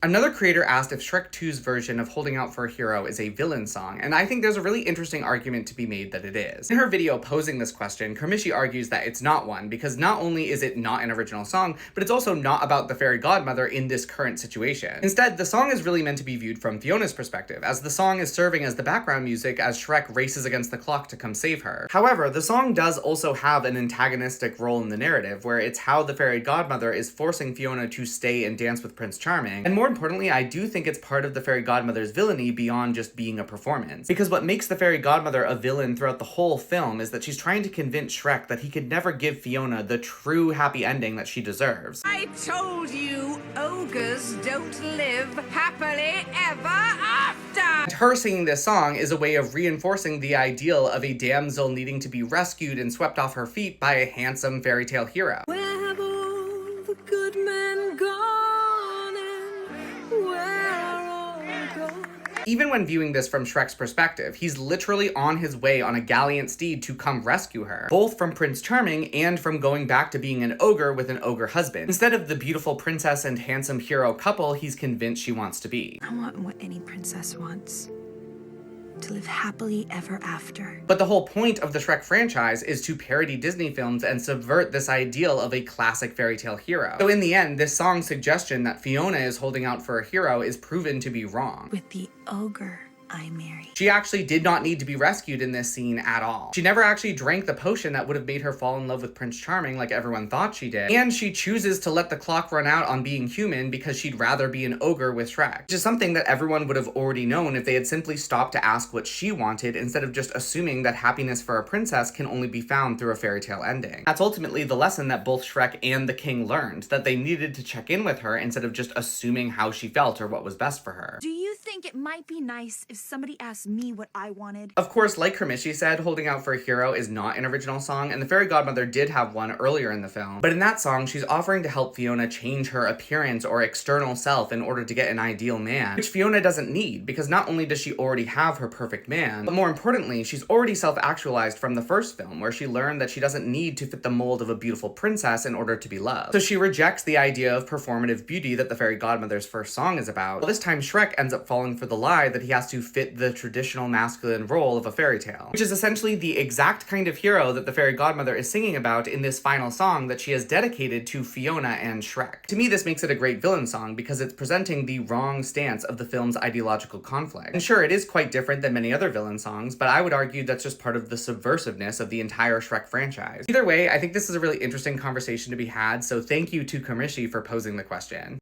Another creator asked if Shrek 2's version of Holding Out for a Hero is a villain song, and I think there's a really interesting argument to be made that it is. In her video posing this question, Kermishy argues that it's not one, because not only is it not an original song, but it's also not about the fairy godmother in this current situation. Instead, the song is really meant to be viewed from Fiona's perspective, as the song is serving as the background music as Shrek races against the clock to come save her. However, the song does also have an antagonistic role in the narrative, where it's how the fairy godmother is forcing Fiona to stay and dance with Prince Charming, and more importantly, I do think it's part of the fairy godmother's villainy beyond just being a performance. Because what makes the fairy godmother a villain throughout the whole film is that she's trying to convince Shrek that he could never give Fiona the true happy ending that she deserves. I told you, ogres don't live happily ever after! And her singing this song is a way of reinforcing the ideal of a damsel needing to be rescued and swept off her feet by a handsome fairy tale hero. Where have all the good men gone? Even when viewing this from Shrek's perspective, he's literally on his way on a gallant steed to come rescue her, both from Prince Charming and from going back to being an ogre with an ogre husband. Instead of the beautiful princess and handsome hero couple he's convinced she wants to be. I want what any princess wants. To live happily ever after. But the whole point of the Shrek franchise is to parody Disney films and subvert this ideal of a classic fairy tale hero. So in the end, this song's suggestion that Fiona is holding out for a hero is proven to be wrong. With the ogre I marry. She actually did not need to be rescued in this scene at all. She never actually drank the potion that would have made her fall in love with Prince Charming like everyone thought she did. And she chooses to let the clock run out on being human because she'd rather be an ogre with Shrek. Which is something that everyone would have already known if they had simply stopped to ask what she wanted instead of just assuming that happiness for a princess can only be found through a fairy tale ending. That's ultimately the lesson that both Shrek and the king learned, that they needed to check in with her instead of just assuming how she felt or what was best for her. Do you think it might be nice if somebody asked me what I wanted? Of course, like Kermishy said, Holding Out for a Hero is not an original song, and the fairy godmother did have one earlier in the film. But in that song, she's offering to help Fiona change her appearance or external self in order to get an ideal man, which Fiona doesn't need, because not only does she already have her perfect man, but more importantly, she's already self-actualized from the first film, where she learned that she doesn't need to fit the mold of a beautiful princess in order to be loved. So she rejects the idea of performative beauty that the fairy godmother's first song is about. Well, this time Shrek ends up falling for the lie that he has to fit the traditional masculine role of a fairy tale, which is essentially the exact kind of hero that the fairy godmother is singing about in this final song that she has dedicated to Fiona and Shrek. To me, this makes it a great villain song because it's presenting the wrong stance of the film's ideological conflict. And sure, it is quite different than many other villain songs, but I would argue that's just part of the subversiveness of the entire Shrek franchise. Either way, I think this is a really interesting conversation to be had, so thank you to Kermishy for posing the question.